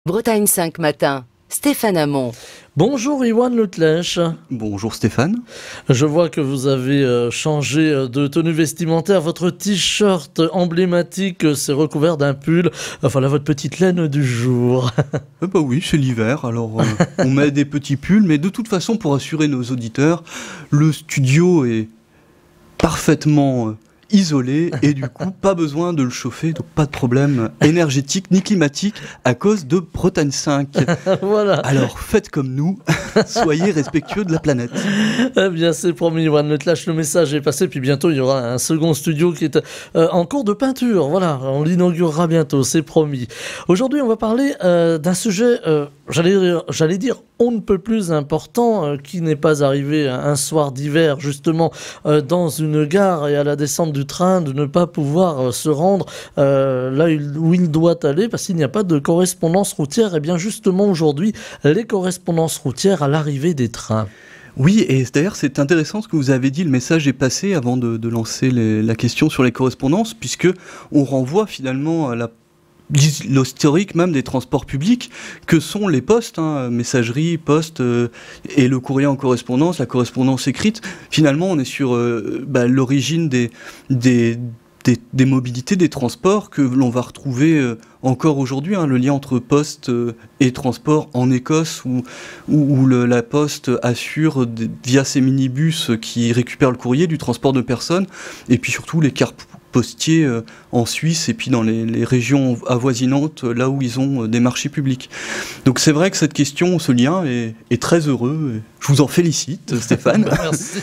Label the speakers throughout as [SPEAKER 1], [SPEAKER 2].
[SPEAKER 1] Bretagne 5 matin, Stéphane Hamon.
[SPEAKER 2] Bonjour Iwan Letlèche.
[SPEAKER 3] Bonjour Stéphane.
[SPEAKER 2] Je vois que vous avez changé de tenue vestimentaire. Votre t-shirt emblématique s'est recouvert d'un pull. Voilà votre petite laine du jour.
[SPEAKER 3] Bah oui, c'est l'hiver, alors on met des petits pulls, mais de toute façon, pour assurer nos auditeurs, le studio est parfaitement isolé et du coup pas besoin de le chauffer, donc pas de problème énergétique ni climatique à cause de Bretagne 5.
[SPEAKER 2] Voilà.
[SPEAKER 3] Alors faites comme nous, soyez respectueux de la planète.
[SPEAKER 2] Eh bien c'est promis Iwan Letlèche, le message est passé. Puis bientôt il y aura un second studio qui est en cours de peinture. Voilà, on l'inaugurera bientôt, c'est promis. Aujourd'hui on va parler d'un sujet, j'allais dire on ne peut plus important, qui n'est pas arrivé un soir d'hiver justement dans une gare et à la descente du train de ne pas pouvoir se rendre là où il doit aller parce qu'il n'y a pas de correspondance routière. Et bien justement aujourd'hui les correspondances routières à l'arrivée des trains.
[SPEAKER 3] Oui, et d'ailleurs c'est intéressant ce que vous avez dit, le message est passé avant de lancer la question sur les correspondances, puisque on renvoie finalement à l'historique même des transports publics que sont les postes, messagerie, poste et le courrier en correspondance, la correspondance écrite. Finalement on est sur l'origine des mobilités, des transports que l'on va retrouver encore aujourd'hui, le lien entre poste et transport en Écosse où la poste assure via ses minibus qui récupèrent le courrier du transport de personnes, et puis surtout les cars postiers en Suisse et puis dans les régions avoisinantes là où ils ont des marchés publics. Donc c'est vrai que cette question, ce lien est très heureux. Je vous en félicite Stéphane.
[SPEAKER 2] Merci.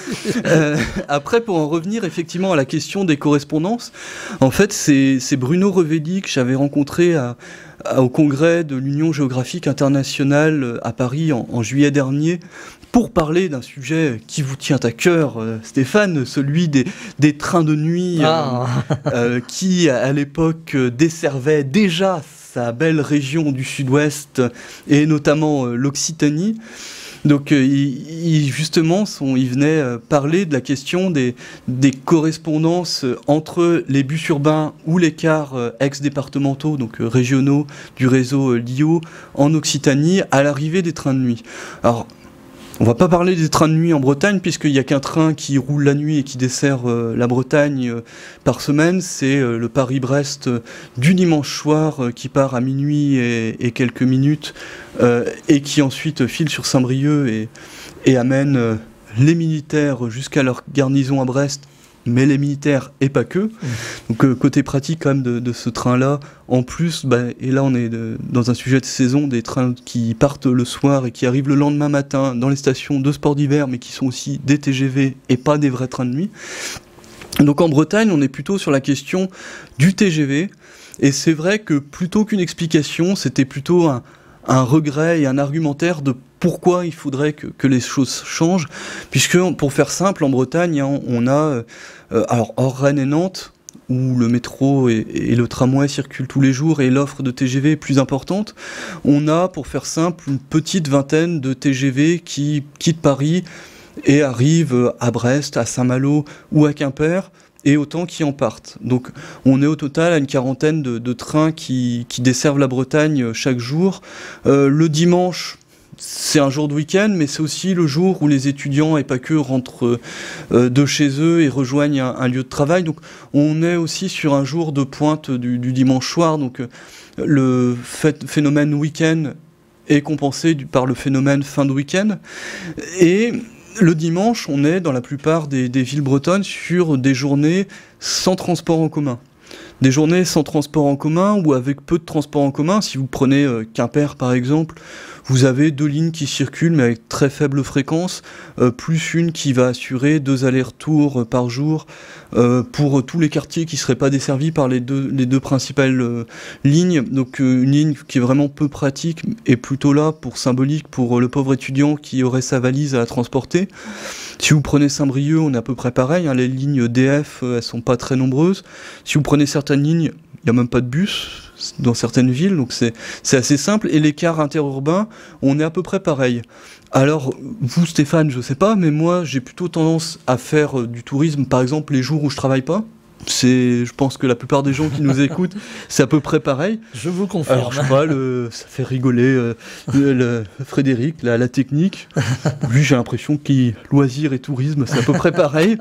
[SPEAKER 3] Après, pour en revenir effectivement à la question des correspondances, en fait c'est Bruno Revelli que j'avais rencontré au congrès de l'Union géographique internationale à Paris en juillet dernier pour parler d'un sujet qui vous tient à cœur, Stéphane, celui des trains de nuit qui, à l'époque, desservaient déjà sa belle région du sud-ouest et notamment l'Occitanie. Donc justement, il venait parler de la question des correspondances entre les bus urbains ou les cars ex-départementaux, donc régionaux du réseau LIO en Occitanie à l'arrivée des trains de nuit. Alors, on va pas parler des trains de nuit en Bretagne puisqu'il n'y a qu'un train qui roule la nuit et qui dessert la Bretagne par semaine. C'est le Paris-Brest du dimanche soir qui part à minuit et quelques minutes et qui ensuite file sur Saint-Brieuc et amène les militaires jusqu'à leur garnison à Brest. Mais les militaires et pas que. Donc côté pratique quand même de ce train-là, en plus, et là on est dans un sujet de saison, des trains qui partent le soir et qui arrivent le lendemain matin dans les stations de sport d'hiver, mais qui sont aussi des TGV et pas des vrais trains de nuit. Donc en Bretagne, on est plutôt sur la question du TGV, et c'est vrai que plutôt qu'une explication, c'était plutôt un regret et un argumentaire de pourquoi il faudrait que les choses changent, puisque pour faire simple, en Bretagne, on a, alors hors Rennes et Nantes, où le métro et le tramway circulent tous les jours et l'offre de TGV est plus importante, on a, pour faire simple, une petite vingtaine de TGV qui quittent Paris et arrivent à Brest, à Saint-Malo ou à Quimper, et autant qui en partent. Donc on est au total à une quarantaine de trains qui desservent la Bretagne chaque jour. Le dimanche, c'est un jour de week-end, mais c'est aussi le jour où les étudiants et pas que rentrent de chez eux et rejoignent un lieu de travail. Donc on est aussi sur un jour de pointe du dimanche soir. Donc le phénomène week-end est compensé par le phénomène fin de week-end. Et le dimanche, on est dans la plupart des villes bretonnes sur des journées sans transport en commun. Des journées sans transport en commun ou avec peu de transport en commun. Si vous prenez Quimper par exemple, vous avez 2 lignes qui circulent mais avec très faible fréquence, plus une qui va assurer 2 allers-retours par jour pour tous les quartiers qui ne seraient pas desservis par les deux principales lignes. Donc une ligne qui est vraiment peu pratique et plutôt là pour symbolique pour le pauvre étudiant qui aurait sa valise à transporter. Si vous prenez Saint-Brieuc, on est à peu près pareil, les lignes DF, elles sont pas très nombreuses. Si vous prenez certaines lignes, il n'y a même pas de bus dans certaines villes, donc c'est assez simple. Et les cars interurbains, on est à peu près pareil. Alors, vous Stéphane, je sais pas, mais moi j'ai plutôt tendance à faire du tourisme, par exemple, les jours où je travaille pas. je pense que la plupart des gens qui nous écoutent, c'est à peu près pareil.
[SPEAKER 2] Je vous confirme.
[SPEAKER 3] Alors, je sais pas, ça fait rigoler Frédéric, la technique. Lui, j'ai l'impression qu'il loisirs et tourisme, c'est à peu près pareil.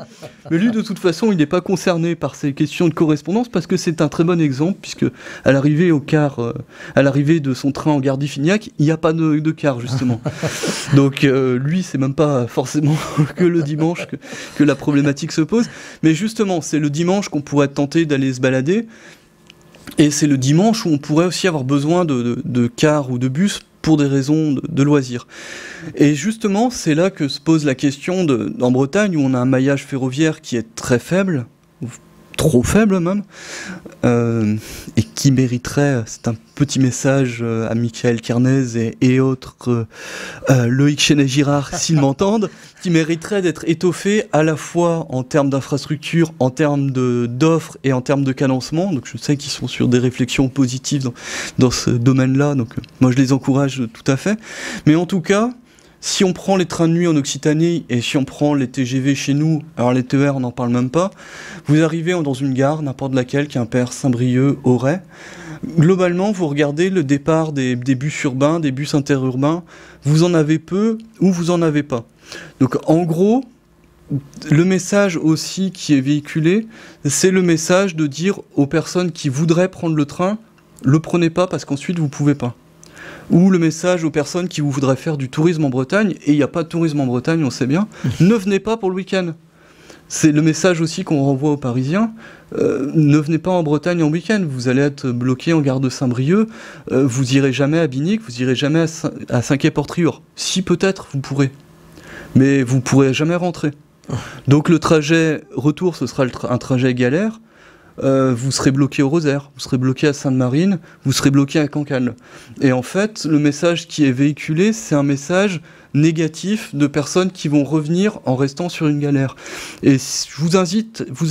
[SPEAKER 3] Mais lui, de toute façon, il n'est pas concerné par ces questions de correspondance parce que c'est un très bon exemple, puisque à l'arrivée de son train en gare d'Iffignac, il n'y a pas de car, justement. Donc, lui, c'est même pas forcément que le dimanche que la problématique se pose. Mais justement, c'est le dimanche qu'on pourrait tenter d'aller se balader. Et c'est le dimanche où on pourrait aussi avoir besoin de cars ou de bus pour des raisons de loisirs. Et justement, c'est là que se pose la question en Bretagne, où on a un maillage ferroviaire qui est très faible, trop faible même, et qui mériterait, c'est un petit message à Michael Kernez et autres, Loïc Chenet-Girard s'ils m'entendent, qui mériterait d'être étoffé à la fois en termes d'infrastructure, en termes d'offres et en termes de cadencement. Donc je sais qu'ils sont sur des réflexions positives dans ce domaine-là, donc moi je les encourage tout à fait. Mais en tout cas, si on prend les trains de nuit en Occitanie et si on prend les TGV chez nous, alors les TER on n'en parle même pas, vous arrivez dans une gare, n'importe laquelle, Quimper, Saint-Brieuc, Auray. Globalement, vous regardez le départ des bus urbains, des bus interurbains, vous en avez peu ou vous en avez pas. Donc en gros, le message aussi qui est véhiculé, c'est le message de dire aux personnes qui voudraient prendre le train, le prenez pas parce qu'ensuite vous pouvez pas. Ou le message aux personnes qui voudraient faire du tourisme en Bretagne, et il n'y a pas de tourisme en Bretagne, on sait bien, ne venez pas pour le week-end. C'est le message aussi qu'on renvoie aux Parisiens, ne venez pas en Bretagne en week-end, vous allez être bloqué en gare de Saint-Brieuc, vous irez jamais à Binic, vous irez jamais à Saint-Quay-Portriure. Si peut-être, vous pourrez, mais vous pourrez jamais rentrer. Donc le trajet retour, ce sera un trajet galère. Vous serez bloqué au Rosaire, vous serez bloqué à Sainte-Marine, vous serez bloqué à Cancale. Et en fait, le message qui est véhiculé, c'est un message négatif de personnes qui vont revenir en restant sur une galère. Et je vous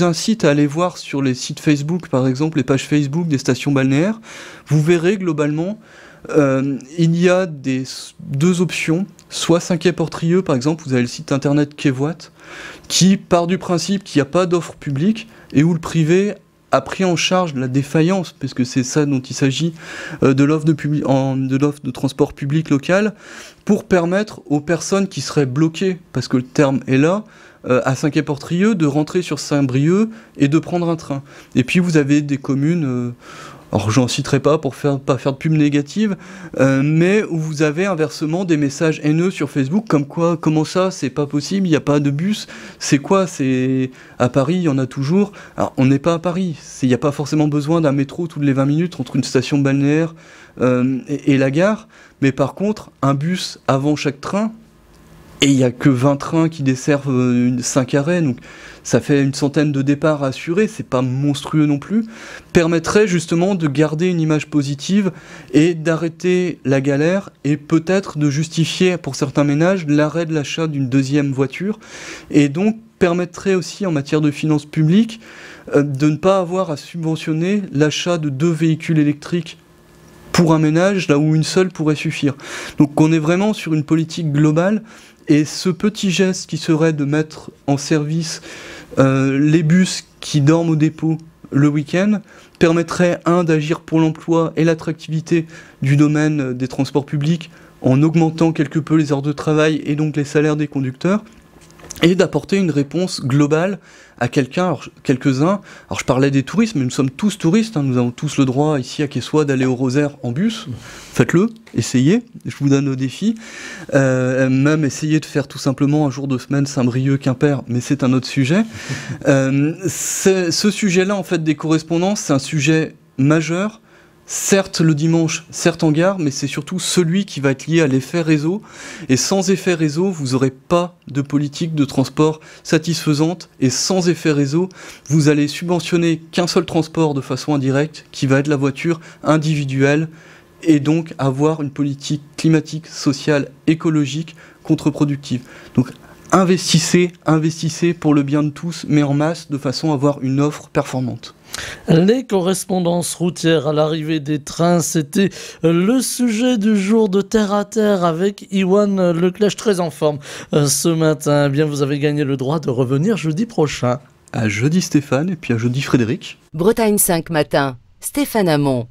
[SPEAKER 3] incite à aller voir sur les sites Facebook, par exemple, les pages Facebook des stations balnéaires. Vous verrez globalement, il y a deux options. Soit Saint-Quay-Portrieux, par exemple, vous avez le site internet Quayvoite, qui part du principe qu'il n'y a pas d'offre publique et où le privé a pris en charge la défaillance, parce que c'est ça dont il s'agit, de l'offre de transport public local, pour permettre aux personnes qui seraient bloquées, parce que le terme est là, à Saint-Quay-Portrieux, de rentrer sur Saint-Brieuc et de prendre un train. Et puis vous avez des communes... alors j'en citerai pas pour pas faire de pub négative, mais où vous avez inversement des messages haineux sur Facebook, comme quoi, comment ça, c'est pas possible, il n'y a pas de bus, c'est quoi, c'est à Paris, il y en a toujours. Alors on n'est pas à Paris, il n'y a pas forcément besoin d'un métro toutes les 20 minutes entre une station balnéaire et la gare, mais par contre, un bus avant chaque train, et il n'y a que 20 trains qui desservent 5 arrêts, donc ça fait une centaine de départs à assurer, c'est pas monstrueux non plus, permettrait justement de garder une image positive et d'arrêter la galère et peut-être de justifier pour certains ménages l'arrêt de l'achat d'une deuxième voiture, et donc permettrait aussi en matière de finances publiques de ne pas avoir à subventionner l'achat de 2 véhicules électriques pour un ménage là où une seule pourrait suffire. Donc on est vraiment sur une politique globale. Et ce petit geste qui serait de mettre en service les bus qui dorment au dépôt le week-end permettrait, d'agir pour l'emploi et l'attractivité du domaine des transports publics en augmentant quelque peu les heures de travail et donc les salaires des conducteurs, et d'apporter une réponse globale à quelques-uns. Alors je parlais des touristes, mais nous sommes tous touristes, nous avons tous le droit ici à Quessoy d'aller au Rosaire en bus. Faites-le, essayez, je vous donne au défi. Même essayez de faire tout simplement un jour de semaine Saint-Brieuc-Quimper, mais c'est un autre sujet. Ce sujet-là, en fait, des correspondances, c'est un sujet majeur. Certes le dimanche, certes en gare, mais c'est surtout celui qui va être lié à l'effet réseau. Et sans effet réseau, vous n'aurez pas de politique de transport satisfaisante. Et sans effet réseau, vous allez subventionner qu'un seul transport de façon indirecte, qui va être la voiture individuelle, et donc avoir une politique climatique, sociale, écologique contre-productive. Donc investissez pour le bien de tous, mais en masse, de façon à avoir une offre performante.
[SPEAKER 2] Les correspondances routières à l'arrivée des trains, c'était le sujet du jour de Terre à Terre avec Iwan Leclèche, très en forme ce matin. Eh bien, vous avez gagné le droit de revenir jeudi prochain.
[SPEAKER 3] À jeudi Stéphane et puis à jeudi Frédéric.
[SPEAKER 1] Bretagne 5 matin, Stéphane Hamon.